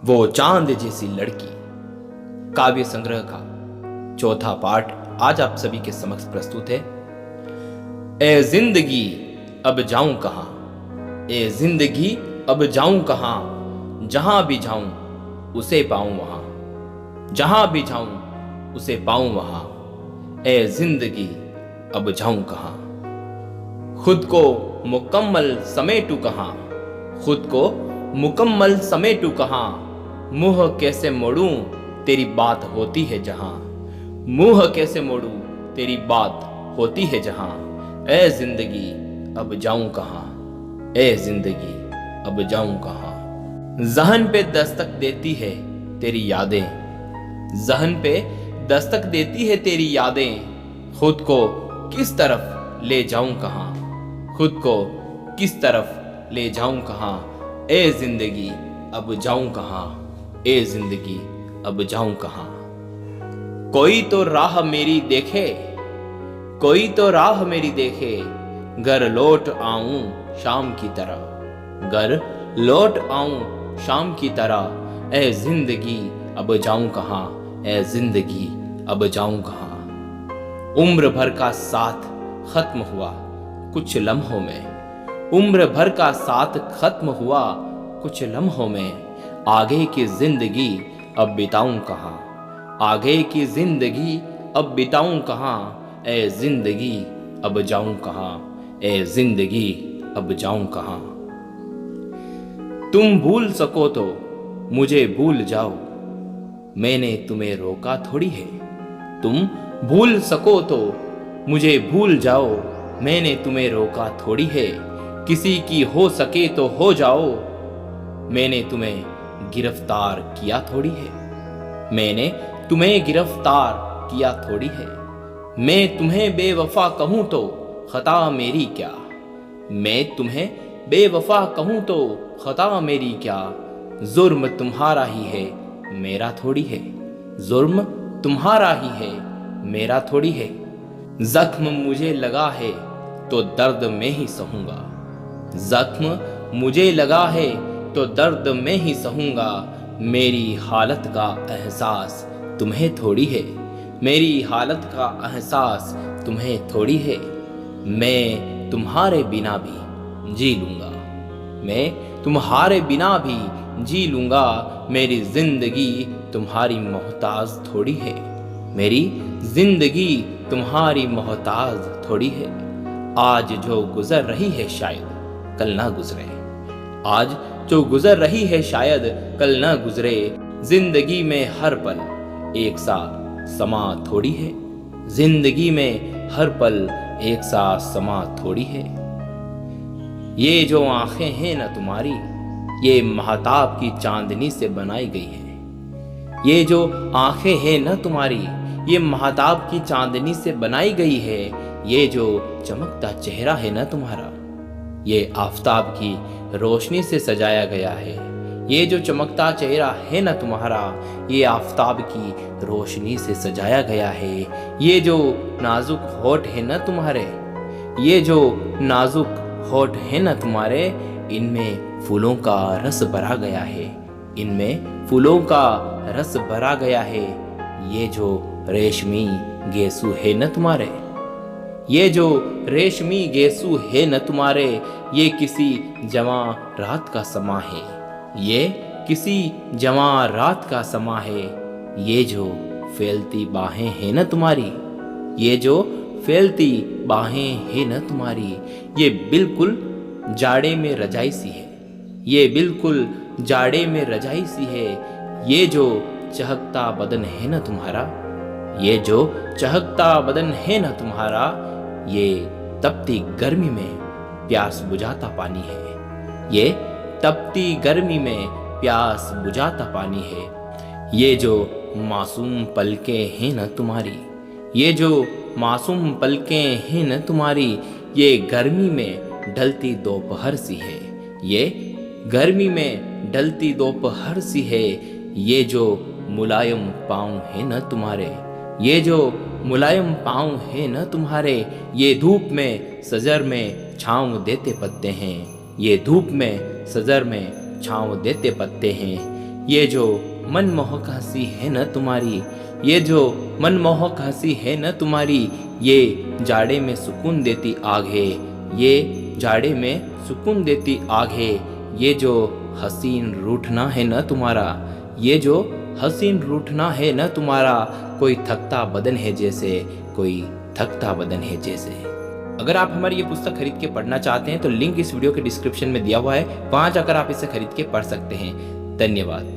वो चांद जैसी लड़की काव्य संग्रह का चौथा पाठ आज आप सभी के समक्ष प्रस्तुत है। ए जिंदगी अब जाऊं कहां, ए जिंदगी अब जाऊं कहां, जहां भी जाऊं उसे पाऊं वहां, जहां भी जाऊं उसे पाऊं वहां। ए जिंदगी अब जाऊं कहां, खुद को मुकम्मल समेटू कहां, खुद को मुकम्मल समेटू कहां, मुंह कैसे मोड़ूं तेरी बात होती है जहां, मुंह कैसे मोड़ूं तेरी बात होती है जहां। ए जिंदगी अब जाऊं कहां, ए जिंदगी अब जाऊं कहां। जहन पे दस्तक देती है तेरी यादें, जहन पे दस्तक देती है तेरी यादें, खुद को किस तरफ ले जाऊं कहां, खुद को किस तरफ ले जाऊं कहां। ए जिंदगी अब जाऊं कहां, ए जिंदगी अब जाऊं कहां। कोई तो राह मेरी देखे, कोई तो राह मेरी देखे, घर लौट आऊं शाम की तरह, घर लौट आऊं शाम की तरह। ए जिंदगी अब जाऊं कहां, ए जिंदगी अब जाऊं कहां। उम्र भर का साथ खत्म हुआ कुछ लम्हों में, उम्र भर का साथ खत्म हुआ कुछ लम्हों में। आगे की जिंदगी अब बिताऊं कहां, आगे की जिंदगी अब बिताऊं कहां। ए जिंदगी अब जाऊं कहां, ए जिंदगी अब जाऊं कहां। तुम भूल सको तो मुझे भूल जाओ, मैंने तुम्हें रोका थोड़ी है। तुम भूल सको तो मुझे भूल जाओ, मैंने तुम्हें रोका थोड़ी है। किसी की हो सके तो हो जाओ, मैंने तुम्हें गिरफ्तार किया थोड़ी है, मैंने तुम्हें गिरफ्तार किया थोड़ी है। मैं तुम्हें बेवफा कहूं तो खता मेरी क्या, मैं तुम्हें बेवफा कहूं तो खता मेरी क्या। जुर्म तुम्हारा ही है मेरा थोड़ी है, जुर्म तुम्हारा ही है मेरा थोड़ी है। जख्म मुझे लगा है तो दर्द में ही सहूंगा, जख्म मुझे लगा है तो दर्द में ही सहूंगा। मेरी हालत का एहसास तुम्हें थोड़ी है, मेरी हालत का एहसास तुम्हें थोड़ी है। मैं तुम्हारे बिना भी जी लूंगा, मैं तुम्हारे बिना भी जी लूंगा। मेरी जिंदगी तुम्हारी मोहताज थोड़ी है, मेरी जिंदगी तुम्हारी मोहताज थोड़ी है। आज जो गुजर रही है शायद कल ना गुजरे, आज जो गुजर रही है शायद कल ना गुजरे। जिंदगी में हर पल एक सा समा थोड़ी है, जिंदगी में हर पल एक सा समा थोड़ी है। ये जो आंखें हैं ना तुम्हारी, ये महताब की चांदनी से बनाई गई है। ये जो आंखें हैं ना तुम्हारी, ये महताब की चांदनी से बनाई गई है। ये जो चमकता चेहरा है ना तुम्हारा, ये आफताब की रोशनी से सजाया गया है। ये जो चमकता चेहरा है ना तुम्हारा, ये आफताब की रोशनी से सजाया गया है। ये जो नाजुक होठ है ना तुम्हारे, ये जो नाजुक होठ है ना तुम्हारे, इनमें फूलों का रस भरा गया है, इनमें फूलों का रस भरा गया है। ये जो रेशमी गेसू है न तुम्हारे, ये जो रेशमी गेसू है न तुम्हारे, ये किसी जवां रात का समा है, ये किसी जवां रात का समा है। ये जो फैलती बाहें हैं न तुम्हारी, ये जो फैलती बाहें हैं न तुम्हारी, ये बिल्कुल जाड़े में रजाई सी है, ये बिल्कुल जाड़े में रजाई सी है। ये जो चहकता बदन है न तुम्हारा, ये जो चहकता बदन है न तुम्हारा, ये तपती गर्मी में प्यास बुझाता पानी है, ये तपती गर्मी में प्यास बुझाता पानी है। ये जो मासूम पलकें हैं न तुम्हारी, ये जो मासूम पलकें हैं न तुम्हारी, ये गर्मी में ढलती दोपहर सी है, ये गर्मी में ढलती दोपहर सी है। ये जो मुलायम पाँव है न तुम्हारे, ये जो मुलायम पाँव है न तुम्हारे, ये धूप में सजर में छाँव देते पत्ते हैं, ये धूप में सजर में छाँव देते पत्ते हैं। ये जो मनमोहक हंसी है न तुम्हारी, ये जो मनमोहक हंसी है न तुम्हारी, ये जाड़े में सुकून देती आग है, ये जाड़े में सुकून देती आग है। ये जो हसीन रूठना है न तुम्हारा, ये जो हसीन रूठना है न तुम्हारा, कोई थकता बदन है जैसे, कोई थकता बदन है जैसे। अगर आप हमारी ये पुस्तक खरीद के पढ़ना चाहते हैं तो लिंक इस वीडियो के डिस्क्रिप्शन में दिया हुआ है, वहां जाकर आप इसे खरीद के पढ़ सकते हैं। धन्यवाद।